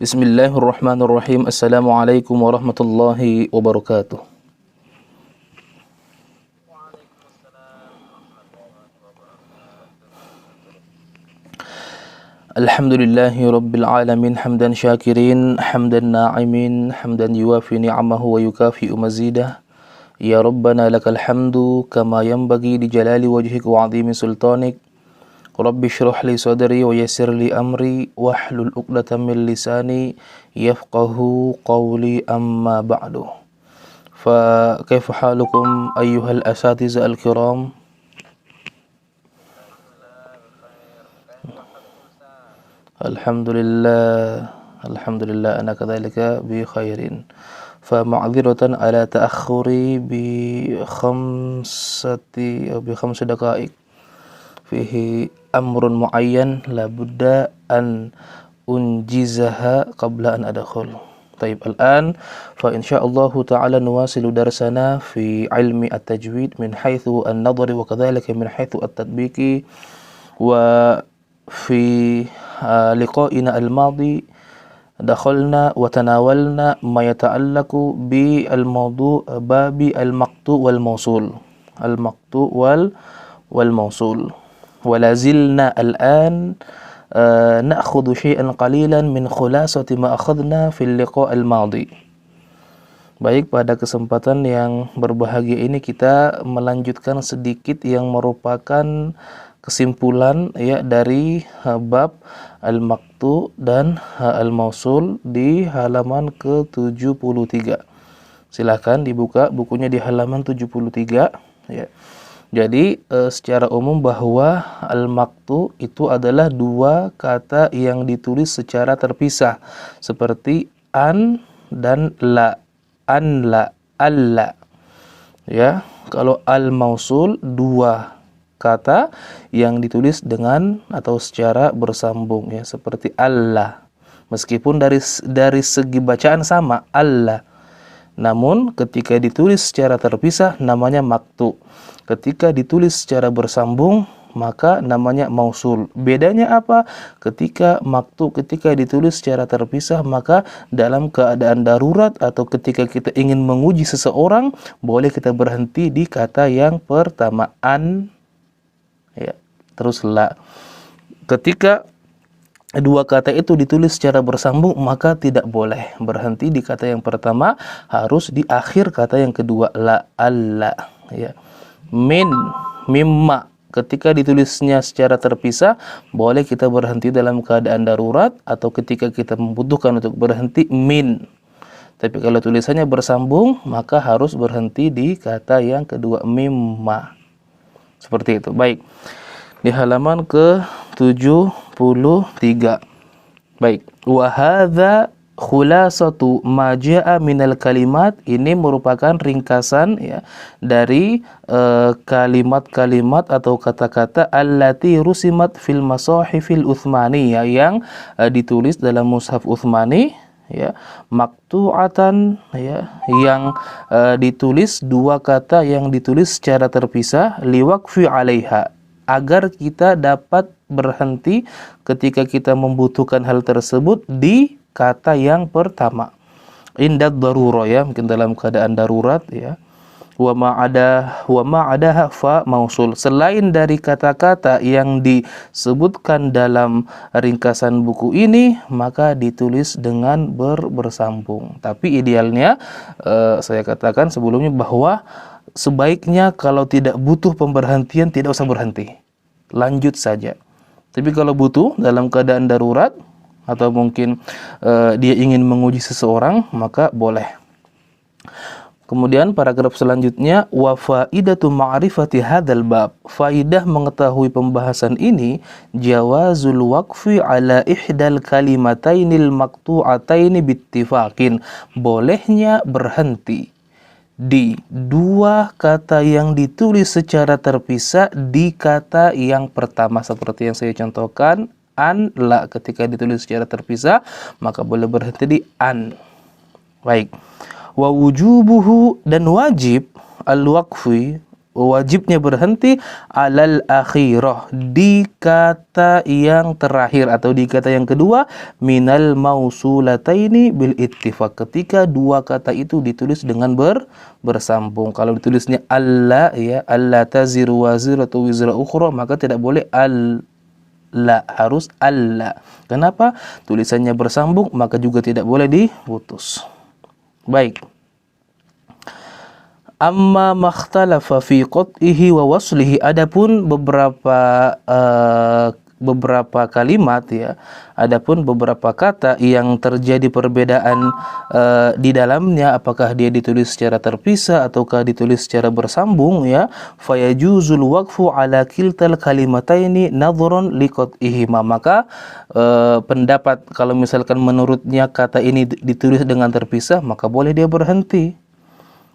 Bismillahirrahmanirrahim. Assalamualaikum warahmatullahi wabarakatuh. Alhamdulillahi rabbil alamin, hamdan syakirin, hamdan na'imin, hamdan yuwafi ni'amahu wa yukafi'u mazidah. Ya Rabbana lakal hamdu kama yanbaghi li jalali wajhik wa 'azimi sultanik. Rabbi shrah li sadri wa yassir li amri wahlul 'uqdatam min lisani yafqahu qawli, amma ba'du. Fa kaifa halukum ayyuhal asatiza al-kiram? Alhamdulillah, alhamdulillah ana kadzalika bi khairin. Fa ma'dziratan ala ta'akhuri bi khamsi daqa'iq. Fihi amrun muayyan la budda an unjizaha qabla an adkhul. Taib, al-an fa insyaallah ta'ala nuwasilu darsana fi ilmi at-tajwid min haitsu an-nadhri wa kadzalika min haitsu at-tatbiqi. Wa fi liqa'ina al-madi dakhalna wa tanawalna ma yata'allaqu bi al-mawdu' babi al-maqtu' wal mawsul. Al-maqtu' wal mawsul. ولا زلنا الآن نأخذ شيئا قليلا من خلاصة ما أخذنا في اللقاء الماضي. Baik, pada kesempatan yang berbahagia ini kita melanjutkan sedikit yang merupakan kesimpulan ya dari bab al-maqtu dan al-mausul di halaman ke-73. Silakan dibuka bukunya di halaman 73 ya. Jadi secara umum bahwa al-maqtu itu adalah dua kata yang ditulis secara terpisah seperti an dan la, an la, alla. Ya, kalau al-mausul dua kata yang ditulis dengan atau secara bersambung ya seperti Allah. Meskipun dari segi bacaan sama Allah. Namun ketika ditulis secara terpisah namanya maqtu. Ketika ditulis secara bersambung maka namanya mausul. Bedanya apa? Ketika ditulis secara terpisah maka dalam keadaan darurat atau ketika kita ingin menguji seseorang boleh kita berhenti di kata yang pertama an ya, terus la. Ketika dua kata itu ditulis secara bersambung maka tidak boleh berhenti di kata yang pertama, harus di akhir kata yang kedua, la, alla ya. Min, mimma, ketika ditulisnya secara terpisah boleh kita berhenti dalam keadaan darurat atau ketika kita membutuhkan untuk berhenti min. Tapi kalau tulisannya bersambung maka harus berhenti di kata yang kedua, mimma. Seperti itu. Baik. Di halaman ke-73. Baik. Wa hadza khulasatu ma jaa minal kalimat, ini merupakan ringkasan ya dari kalimat-kalimat atau kata-kata allati rusimat fil masahifil utsmaniyah yang ditulis dalam mushaf Utsmani ya, maqtu'atan ya, yang ditulis dua kata yang ditulis secara terpisah liwaqfi 'alaiha, agar kita dapat berhenti ketika kita membutuhkan hal tersebut di kata yang pertama. Indad darurah ya, mungkin dalam keadaan darurat ya. Wa ma'adaha fa mausul. Selain dari kata-kata yang disebutkan dalam ringkasan buku ini maka ditulis dengan bersambung. Tapi idealnya saya katakan sebelumnya bahwa sebaiknya kalau tidak butuh pemberhentian tidak usah berhenti. Lanjut saja. Tapi kalau butuh dalam keadaan darurat atau mungkin dia ingin menguji seseorang maka boleh. Kemudian paragraf selanjutnya, wa faidatu ma'rifati hadzal bab, faidah mengetahui pembahasan ini, jawazul waqfi ala ihdal kalimatainil maqtu'ataini bittifaqin, bolehnya berhenti di dua kata yang ditulis secara terpisah di kata yang pertama seperti yang saya contohkan. An, la, ketika ditulis secara terpisah maka boleh berhenti di an. Baik. Wa wujubuhu, dan wajib al-waqfi wajibnya berhenti alal akhirah, di kata yang terakhir atau di kata yang kedua, minal mausulataini bil ittifaq, ketika dua kata itu ditulis dengan bersambung. Kalau ditulisnya alla, ya, alla taziru waziratu wizra ukhra, maka tidak boleh la, harus alla. Kenapa? Tulisannya bersambung, maka juga tidak boleh diputus. Baik. Amma makhtalafa fi qat'ihi wa waslihi, adapun beberapa kalimat, ya, adapun beberapa kata yang terjadi perbedaan di dalamnya, apakah dia ditulis secara terpisah ataukah ditulis secara bersambung, ya, fayajuzul waqfu ala kiltal kalimataini nadhran li qat'ihima, maka pendapat kalau misalkan menurutnya kata ini ditulis dengan terpisah, maka boleh dia berhenti.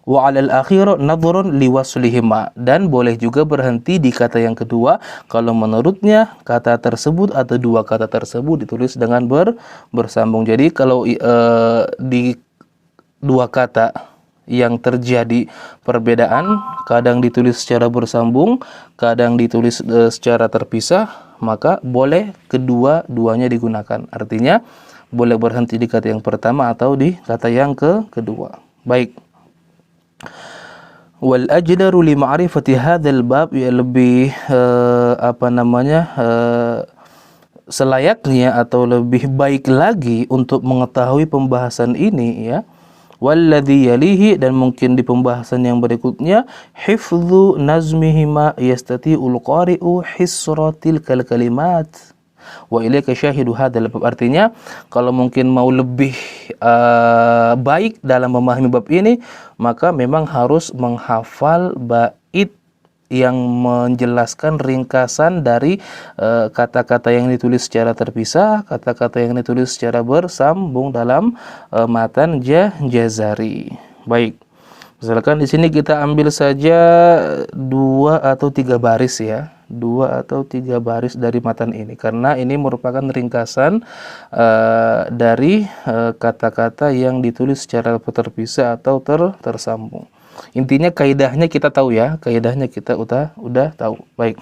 Wa 'alal akhir nadhrun liwaslihima, dan boleh juga berhenti di kata yang kedua kalau menurutnya kata tersebut atau dua kata tersebut ditulis dengan bersambung. Jadi kalau di dua kata yang terjadi perbedaan, kadang ditulis secara bersambung, kadang ditulis secara terpisah, maka boleh kedua-duanya digunakan. Artinya boleh berhenti di kata yang pertama atau di kata yang kedua. Baik. Wal ajdaru li ma'rifati hadzal bab, ya, lebih selayaknya atau lebih baik lagi untuk mengetahui pembahasan ini, ya, walladzi yalihi, dan mungkin di pembahasan yang berikutnya, hifdzu nazmihima yastati'ul qari'u hisratil kalimat wa ilaika syahidu hadzal bab. Artinya kalau mungkin mau lebih baik dalam memahami bab ini, maka memang harus menghafal bait yang menjelaskan ringkasan dari kata-kata yang ditulis secara terpisah, kata-kata yang ditulis secara bersambung dalam matan jazari. Baik. Misalkan di sini kita ambil saja 2 atau 3 baris, ya. 2 atau 3 baris dari matan ini, karena ini merupakan ringkasan dari kata-kata yang ditulis secara terpisah atau tersambung. Intinya kaidahnya kita tahu, ya, kaidahnya kita udah tahu. Baik.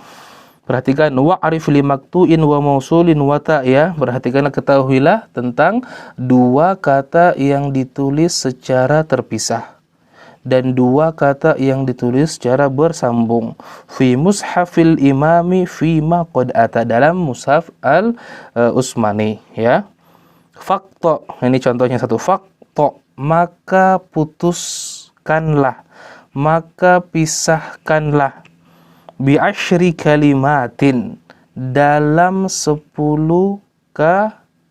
Perhatikan wa'rif li maktu'in wa mausulin wa ta', ya. Perhatikanlah, ketahuilah tentang dua kata yang ditulis secara terpisah dan dua kata yang ditulis secara bersambung. Fi mushafil imami fima qad ata, dalam mushaf al-Usmani, ya. Fakto, ini contohnya satu. Fakto, maka putuskanlah, maka pisahkanlah, bi asyri kalimatin, dalam 10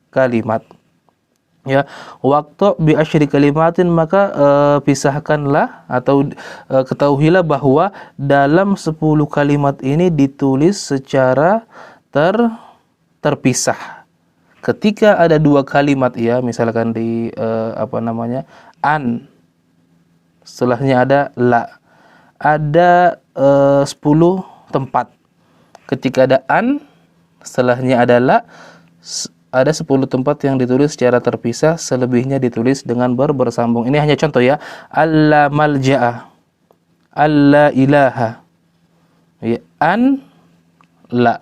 kalimat. Ya, waktu bi asyri kalimatin, maka pisahkanlah atau ketahuilah bahwa dalam 10 kalimat ini ditulis secara terpisah. Ketika ada 2 kalimat, ya, misalkan di an, setelahnya ada la, ada 10 tempat. Ketika ada an, setelahnya ada la, ada 10 tempat yang ditulis secara terpisah, selebihnya ditulis dengan bersambung. Ini hanya contoh, ya. Alla malja'a, alla ilaha, ya, an, la.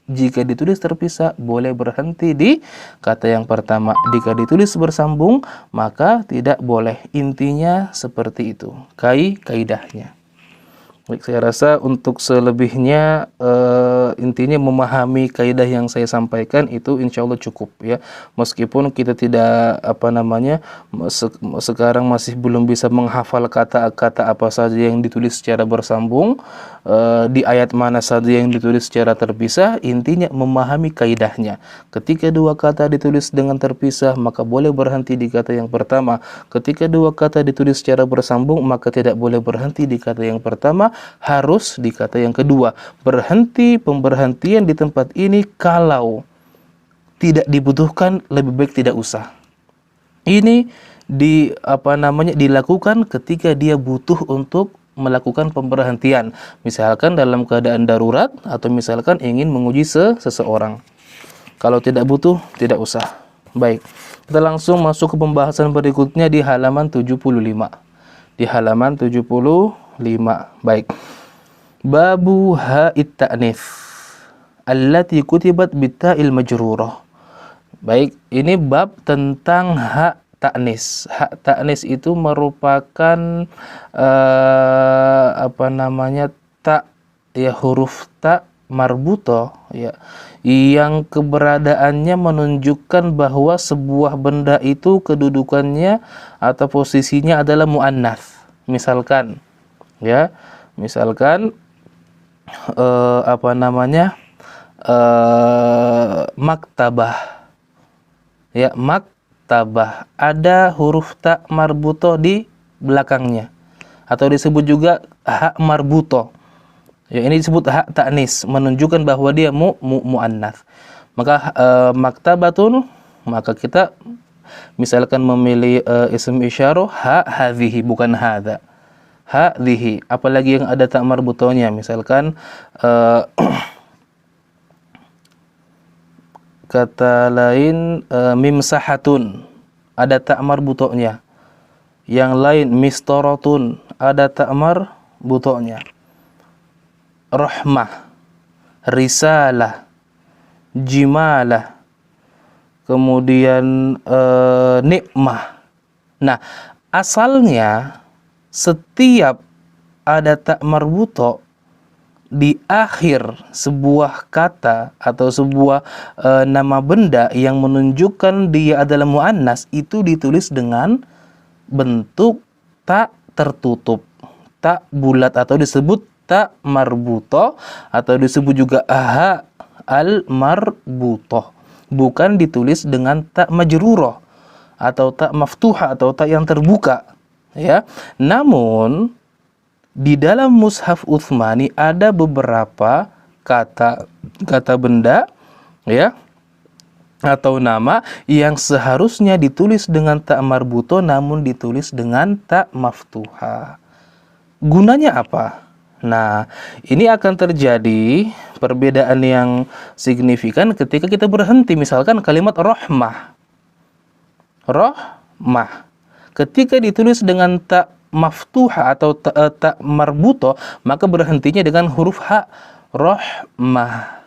Jika ditulis terpisah, boleh berhenti di kata yang pertama. Jika ditulis bersambung, maka tidak boleh. Intinya seperti itu kaidahnya. Baik, saya rasa untuk selebihnya intinya memahami kaidah yang saya sampaikan itu insya Allah cukup, ya. Meskipun kita tidak sekarang masih belum bisa menghafal kata-kata apa saja yang ditulis secara bersambung, di ayat mana saja yang ditulis secara terpisah, intinya memahami kaidahnya. Ketika 2 kata ditulis dengan terpisah, maka boleh berhenti di kata yang pertama. Ketika 2 kata ditulis secara bersambung, maka tidak boleh berhenti di kata yang pertama, harus di kata yang kedua. Pemberhentian di tempat ini kalau tidak dibutuhkan, lebih baik tidak usah. Ini dilakukan ketika dia butuh untuk melakukan pemberhentian, misalkan dalam keadaan darurat atau misalkan ingin menguji seseorang. Kalau tidak butuh, tidak usah. Baik, kita langsung masuk ke pembahasan berikutnya di halaman 75. Di halaman 75. Baik. Babu ha'it ta'nits allati kutibat bitta'il majrurah. Baik, ini bab tentang hak ta'nis. Hak ta'nis itu merupakan tak, ya, huruf tak marbuto, ya, yang keberadaannya menunjukkan bahwa sebuah benda itu kedudukannya atau posisinya adalah muannats. Misalkan, ya, misalkan maktabah, ya, maktabah ada huruf tak marbuto di belakangnya, atau disebut juga hak marbuto. Ya, ini disebut hak ta'nis, menunjukkan bahwa dia muannats. Maka maktabatun, maka kita misalkan memilih isim isyarah hadhihi, bukan hadza. Hadhihi, apalagi yang ada tak marbutonya, misalkan kata lain mimsahatun, ada tak marbutonya. Yang lain mistaratun, ada tak marbutonya. Rahmah, risalah, jimalah, kemudian nikmah. Nah, asalnya setiap ada tak marbuto di akhir sebuah kata atau sebuah nama benda yang menunjukkan dia adalah muannats, itu ditulis dengan bentuk tak tertutup, tak bulat, atau disebut tak marbuto, atau disebut juga aha al marbutoh. Bukan ditulis dengan tak majrurah atau tak maftuha atau tak yang terbuka, ya. Namun di dalam mushaf Utsmani ada beberapa kata benda, ya, atau nama yang seharusnya ditulis dengan tak marbuto namun ditulis dengan tak maftuha. Gunanya apa? Nah, ini akan terjadi perbedaan yang signifikan ketika kita berhenti. Misalkan kalimat rahmah. Rahmah. Ketika ditulis dengan tak maftuha atau tak marbuto, maka berhentinya dengan huruf ha, rahmah.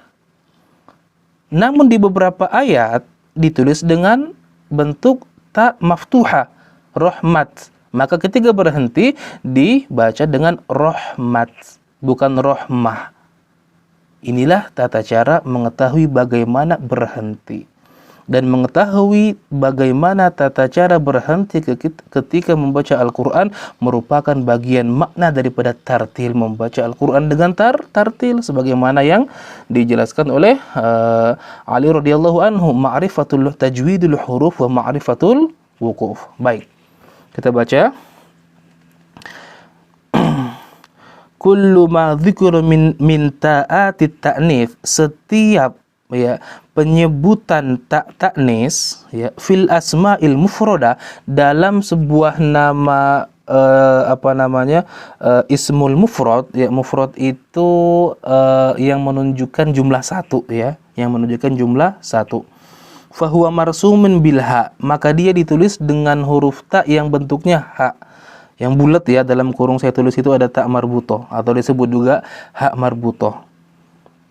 Namun di beberapa ayat ditulis dengan bentuk tak maftuha, rahmat. Maka ketika berhenti dibaca dengan rahmat, bukan rahmah. Inilah tata cara mengetahui bagaimana berhenti. Dan mengetahui bagaimana tata cara berhenti ketika membaca Al-Quran merupakan bagian makna daripada tartil, membaca Al-Quran dengan tartil, sebagaimana yang dijelaskan oleh Ali radhiyallahu anhu, ma'rifatul tajwidul huruf wa ma'rifatul wuquf. Baik, kita baca. Kullu ma dzikra min ta'atit ta'nits, setiap, ya, penyebutan ta'nis, ya, fil asma'il mufrada, dalam sebuah nama ismul mufrad, ya, mufrad itu yang menunjukkan jumlah satu, ya, yang menunjukkan jumlah satu. Fahuwa marsumin bil ha, maka dia ditulis dengan huruf ta yang bentuknya ha, yang bulat, ya, dalam kurung saya tulis itu ada tak marbuto atau disebut juga ha marbuto.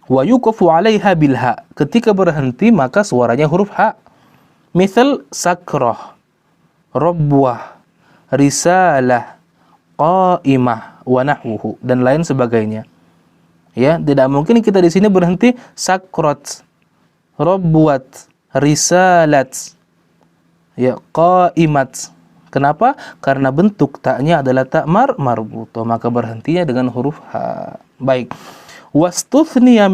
Wa yuqafu 'alaiha bil ha, ketika berhenti maka suaranya huruf ha. Misal sakrah, rabwah, risalah, qaimah wa nahwuhu, dan lain sebagainya. Ya, tidak mungkin kita di sini berhenti sakrat, rabwat, risalat, ya, qaimat. Kenapa? Karena bentuk taknya adalah tak marbuto, maka berhentinya dengan huruf ha. Baik. Wastathna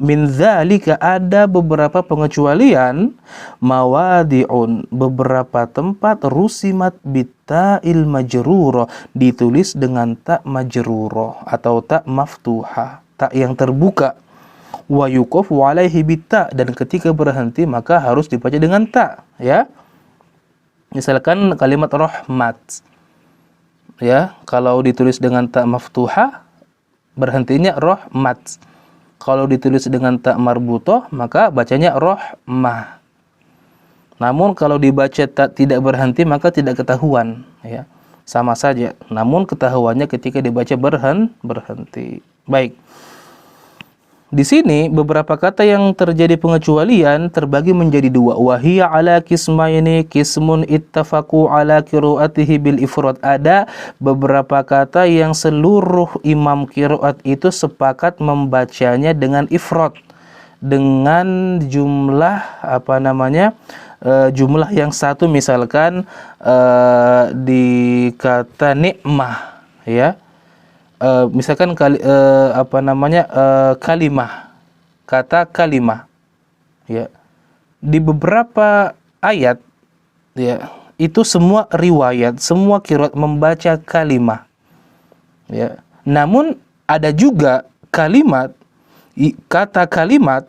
min dzalika, ada beberapa pengecualian, mawadi'un, beberapa tempat, rusimat bitta'il majrurah, ditulis dengan tak majrurah atau tak maftuha, tak yang terbuka. Wa yuqafu 'alaihi bitta, dan ketika berhenti maka harus dibaca dengan ta, ya. Misalkan kalimat rahmat, ya, kalau ditulis dengan tak maftuha berhentinya rahmat. Kalau ditulis dengan tak marbutoh maka bacanya rahmah. Namun kalau dibaca tidak berhenti maka tidak ketahuan, ya. sama saja. Namun ketahuannya ketika dibaca berhenti. Baik. Di sini beberapa kata yang terjadi pengecualian terbagi menjadi dua. Wahiya ala kismaini kismun ittafaqu ala qiraatihi bil ifrad. Ada beberapa kata yang seluruh imam qiraat itu sepakat membacanya dengan ifrad, dengan jumlah jumlah yang satu, misalkan di kata nikmah, ya. Misalkan kalimah, kata kalimah, ya, di beberapa ayat, ya, itu semua riwayat, semua qiraat membaca kalimah, ya. Namun ada juga kata kalimat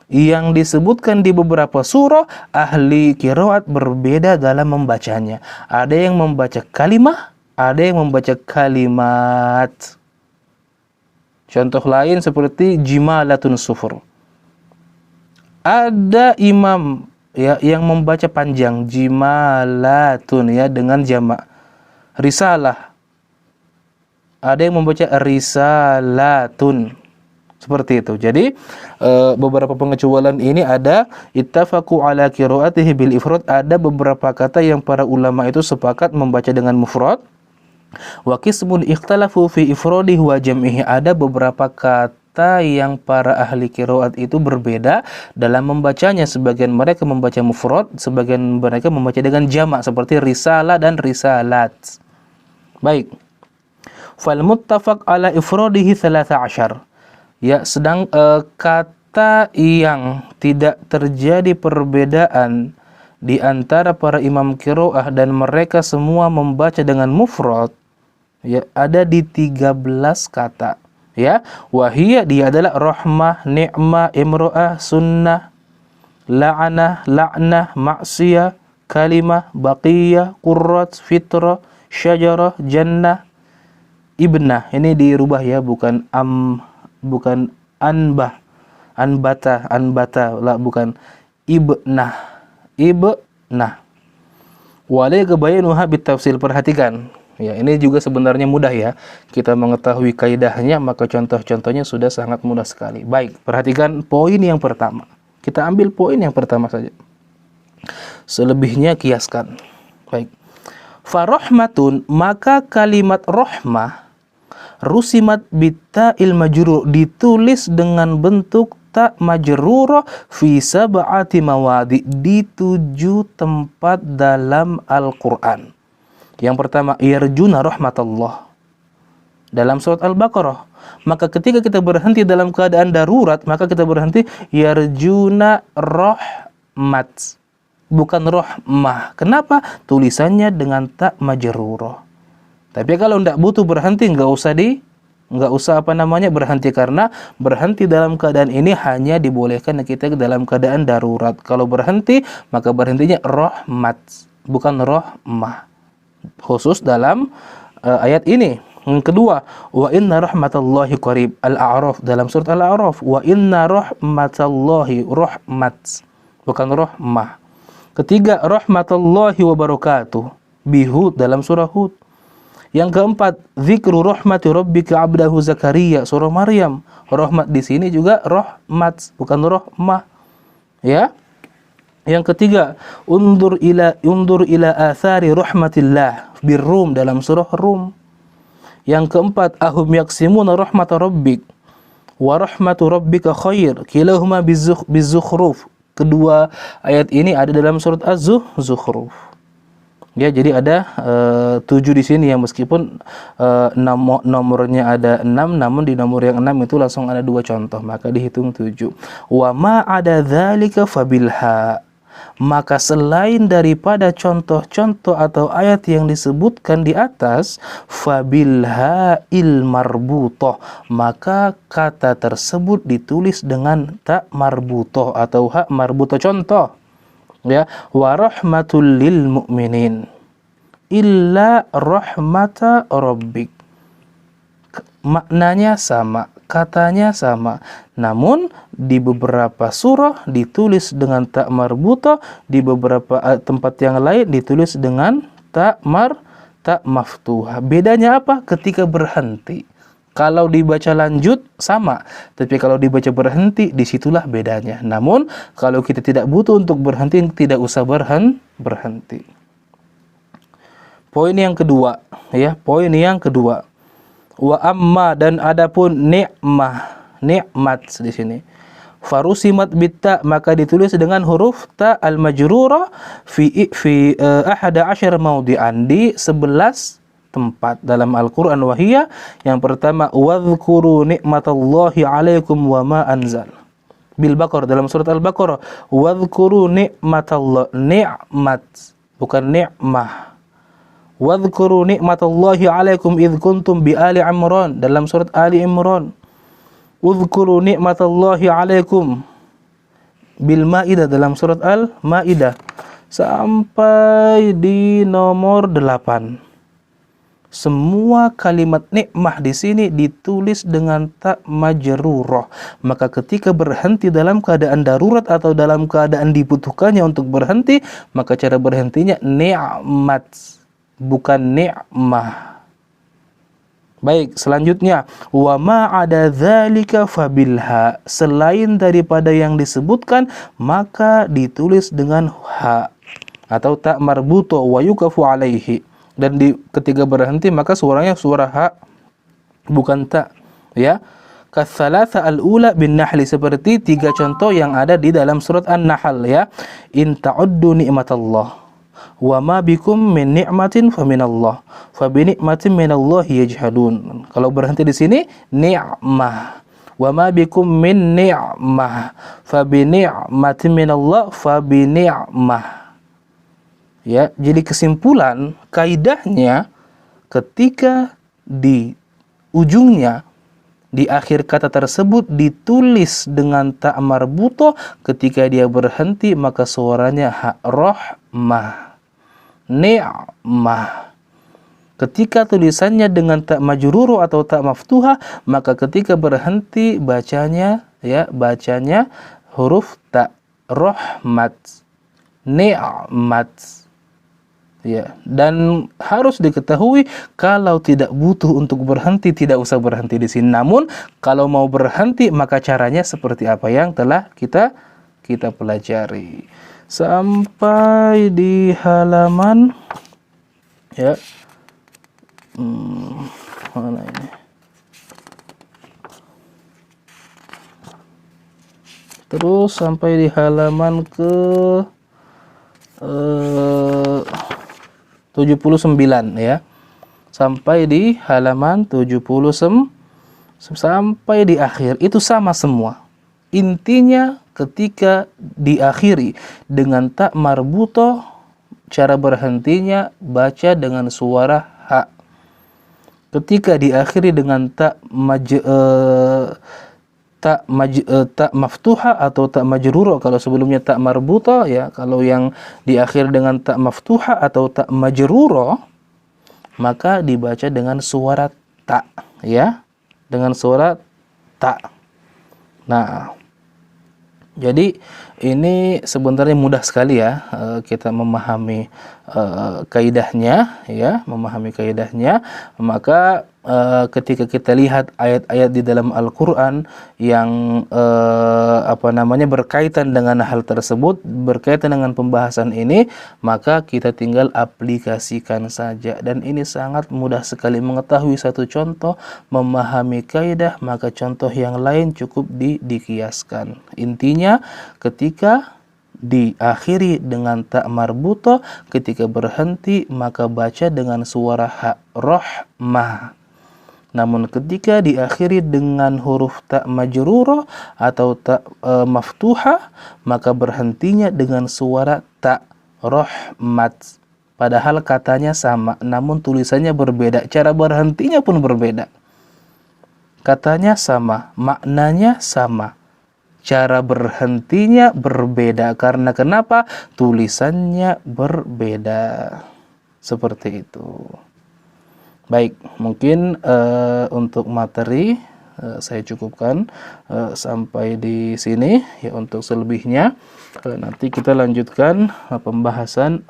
yang disebutkan di beberapa surah, ahli qiraat berbeda dalam membacanya. Ada yang membaca kalimah, ada yang membaca kalimat. Contoh lain seperti jimalatun sufur. Ada imam, ya, yang membaca panjang jimalatun, ya, dengan jamak. Risalah. Ada yang membaca risalatun. Seperti itu. Jadi beberapa pengecualian ini ada ittafaqu ala qiraatihi bil ifrad. Ada beberapa kata yang para ulama itu sepakat membaca dengan mufrad. Wa qismun ikhtalafu fi ifradihi wa jam'ihi. Ada beberapa kata yang para ahli qiraat itu berbeda dalam membacanya. Sebagian mereka membaca mufrad, sebagian mereka membaca dengan jamak seperti risalah dan risalat. Baik. Fal muttafaq ala ifradihi 13. Ya, kata yang tidak terjadi perbedaan di antara para imam qiraah dan mereka semua membaca dengan mufrad, ya, ada di 13 kata, ya. Wahiyya, dia adalah rahmah, ni'mah, imra'ah, sunnah, la'anah, la'nah, maksiyah, kalimah, baqiyah, qurrat, fitrah, syajarah, jannah, ibnah. Ini dirubah, ya, bukan anbata, bukan ibnah. Walai kebayanuha bitafsil. Perhatikan, ya, ini juga sebenarnya mudah, ya. Kita mengetahui kaidahnya, maka contoh-contohnya sudah sangat mudah sekali. Baik, perhatikan poin yang pertama. Kita ambil poin yang pertama saja. Selebihnya kiaskan. Baik. Farahmatun, maka kalimat rahmah rusimat bitta'il majrur, ditulis dengan bentuk ta majrurah fi sab'ati mawadi, di 7 tempat dalam Al-Qur'an. Yang pertama, yarjuna rahmatullah dalam surat Al-Baqarah. Maka ketika kita berhenti dalam keadaan darurat, maka kita berhenti yarjuna rahmat, bukan rahmah. Kenapa? Tulisannya dengan ta majrurah. Tapi kalau tidak butuh berhenti, nggak usah berhenti, karena berhenti dalam keadaan ini hanya dibolehkan kita dalam keadaan darurat. Kalau berhenti, maka berhentinya rahmat, bukan rahmah. Khusus dalam ayat ini. Yang kedua, wa inna rahmatallahi qarib. Al-A'raf, dalam surat Al-A'raf, wa inna rahmatallahi, rahmat, bukan rahmah. Ketiga, rahmatallahi wa barakatuh, bihud, dalam surah Hud. Yang keempat, zikru rahmati rabbika abdahu Zakaria, surah Maryam. Rahmat di sini juga rahmat, bukan rahmah, ya. Yang ketiga, undur ila athari rahmatillah birrum, dalam surah Rum. Yang keempat, ahum yaksimuna rahmata rabbik wa rahmatu rabbika khair, kilahuma bizukhruf. Kedua ayat ini ada dalam surat Az-Zukhruf. Ya, jadi ada 7 di sini, ya, meskipun nomornya ada 6, namun di nomor yang 6 itu langsung ada 2 contoh, maka dihitung 7. Wa ma ada dzalika fabilha. Maka selain daripada contoh-contoh atau ayat yang disebutkan di atas, fabilha il marbutoh, maka kata tersebut ditulis dengan ta marbutoh atau ha marbutoh. Contoh, ya, wa rahmatul lil mu'minin illa rahmata rabbik. Maknanya sama, katanya sama, namun di beberapa surah ditulis dengan ta marbuta, di beberapa tempat yang lain ditulis dengan ta ta maftuha. Bedanya apa? Ketika berhenti. Kalau dibaca lanjut sama, tapi kalau dibaca berhenti, disitulah bedanya. Namun kalau kita tidak butuh untuk berhenti, tidak usah berhenti. Poin yang kedua, ya, poin yang kedua. Wa amma, dan adapun ni'mah, nikmat di sini. Farusimat bitta, maka ditulis dengan huruf ta al-majrurah fi 11 maudhi'an, di 11 tempat dalam Al-Quran. Wahiyya, yang pertama, wadhkuru ni'matallahi alaikum wa ma anzal. Bil Baqarah, dalam surat Al-Baqarah, wadhkuru ni'matallah, ni'mat, bukan ni'mah. Wadhkuru ni'matallahi alaikum idh kuntum bi Ali Imran, dalam surat Ali Imran. Udhkuru ni'matallahi alaikum bil Maidah, dalam surat Al-Maidah, sampai di nomor 8. Semua kalimat nikmah di sini ditulis dengan ta majrurah. Maka ketika berhenti dalam keadaan darurat atau dalam keadaan dibutuhkannya untuk berhenti, maka cara berhentinya ni'mat, bukan ni'mah. Baik, selanjutnya, wa ma ada dzalika fabilha, selain daripada yang disebutkan maka ditulis dengan ha atau ta marbuto wa yukafu alaihi. Dan ketika berhenti maka suaranya suara ha, bukan ta, ya. Katsalatsa al-ula bin Nahl, seperti 3 contoh yang ada di dalam surat An-Nahl, ya. In ta'uddu ni'matallah wa ma bikum min ni'matin fa minallah fa bi ni'matin minallahi yajhadun. Kalau berhenti di sini ni'mah, wa ma bikum min ni'mah fa bi ni'matin minallah fa bi ni'mah. Ya, jadi kesimpulan kaidahnya, ketika di ujungnya, di akhir kata tersebut ditulis dengan ta marbuto, ketika dia berhenti maka suaranya ha rahmah, ni'mah. Ketika tulisannya dengan ta majruru atau ta maftuha, maka ketika berhenti bacanya, ya, bacanya huruf ta, rahmat, ni'mat. Ya, dan harus diketahui kalau tidak butuh untuk berhenti, tidak usah berhenti di sini. Namun kalau mau berhenti maka caranya seperti apa yang telah kita pelajari. Sampai di halaman, ya, mana ini? Terus sampai di halaman ke 79, ya. Sampai di halaman 79, sampai di akhir itu sama semua. Intinya ketika diakhiri dengan ta marbutoh, cara berhentinya baca dengan suara ha. Ketika diakhiri dengan ta maftuha atau ta majrurah, kalau sebelumnya ta marbuta, ya, kalau yang diakhir dengan ta maftuha atau ta majrurah maka dibaca dengan suara ta, ya, dengan suara ta. Nah, jadi ini sebenarnya mudah sekali, ya, kita memahami kaidahnya, ya, memahami kaidahnya. Maka ketika kita lihat ayat-ayat di dalam Al-Quran yang berkaitan dengan hal tersebut, berkaitan dengan pembahasan ini, maka kita tinggal aplikasikan saja. Dan ini sangat mudah sekali. Mengetahui satu contoh, memahami kaidah, maka contoh yang lain cukup dikiaskan. Intinya ketika diakhiri dengan ta marbuto, ketika berhenti maka baca dengan suara ha, rahmah. Namun ketika diakhiri dengan huruf ta majrurah atau ta maftuha, maka berhentinya dengan suara ta, rahmat. Padahal katanya sama, namun tulisannya berbeda, cara berhentinya pun berbeda. Katanya sama, maknanya sama, cara berhentinya berbeda. Karena kenapa? Tulisannya berbeda. Seperti itu. Baik, mungkin untuk materi saya cukupkan sampai di sini ya. Untuk selebihnya nanti kita lanjutkan pembahasan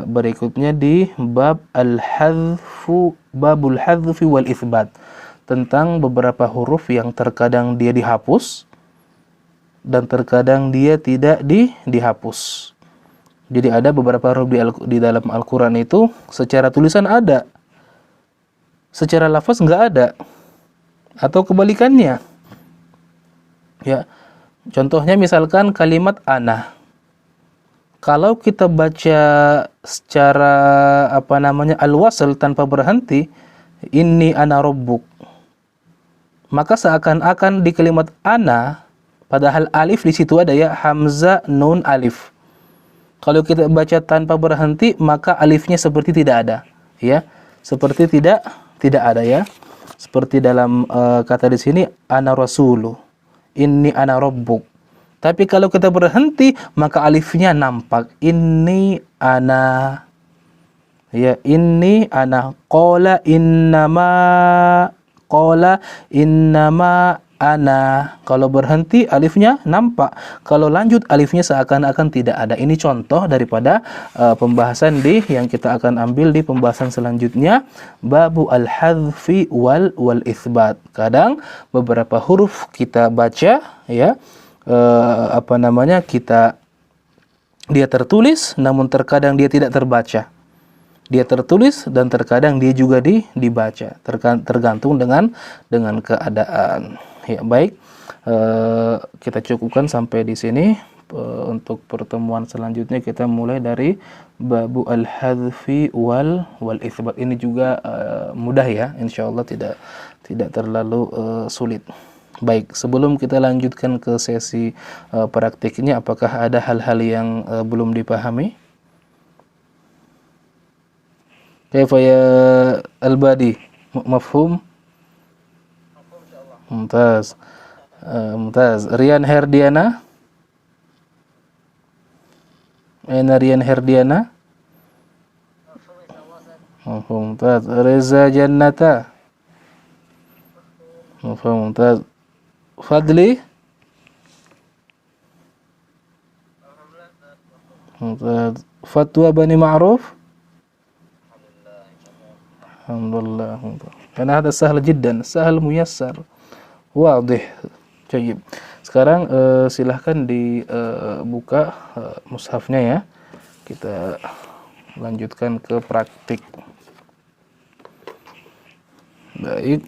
berikutnya di babul hadzfi wal itsbat, tentang beberapa huruf yang terkadang dia dihapus dan terkadang dia tidak dihapus. Jadi ada beberapa huruf di dalam Al-Quran itu secara tulisan ada, secara lafaz nggak ada, atau kebalikannya. Ya, contohnya misalkan kalimat ana. Kalau kita baca secara al-wasl tanpa berhenti, inni ana rabbuk, maka seakan-akan di kalimat ana, padahal alif di situ ada ya, hamzah, nun, alif. Kalau kita baca tanpa berhenti, maka alifnya seperti tidak ada, ya. Seperti tidak ada ya. Seperti dalam kata di sini ana rasulu, inni ana rabbuk. Tapi kalau kita berhenti, maka alifnya nampak. Inni ana, ya, inni ana. Qala innama ana. Kalau berhenti alifnya nampak, kalau lanjut alifnya seakan-akan tidak ada. Ini contoh daripada pembahasan yang kita akan ambil di pembahasan selanjutnya, babu al-hadzfi wal itsbat. Kadang beberapa huruf kita baca ya, dia tertulis namun terkadang dia tidak terbaca. Dia tertulis dan terkadang dia juga dibaca, tergantung dengan keadaan. Ya, baik, kita cukupkan sampai di sini. Untuk pertemuan selanjutnya kita mulai dari babu al-hadzfi wal itsbat. Ini juga mudah ya, insyaallah tidak terlalu sulit. Baik, sebelum kita lanjutkan ke sesi praktiknya, apakah ada hal-hal yang belum dipahami? Kaifa ya Al-Badi? Mafhum? Mumtaz. Mumtaz. Rian Herdiana? Aina Rian Herdiana? Mumtaz. Reza Jannata? Mumtaz. Fadli? Mumtaz. Fatwa Bani Ma'ruf? Alhamdulillah. Karena ada sahal jiddan, sahal muyassar. Wadih. Baik. Sekarang silahkan dibuka mushafnya ya. Kita lanjutkan ke praktik. Baik.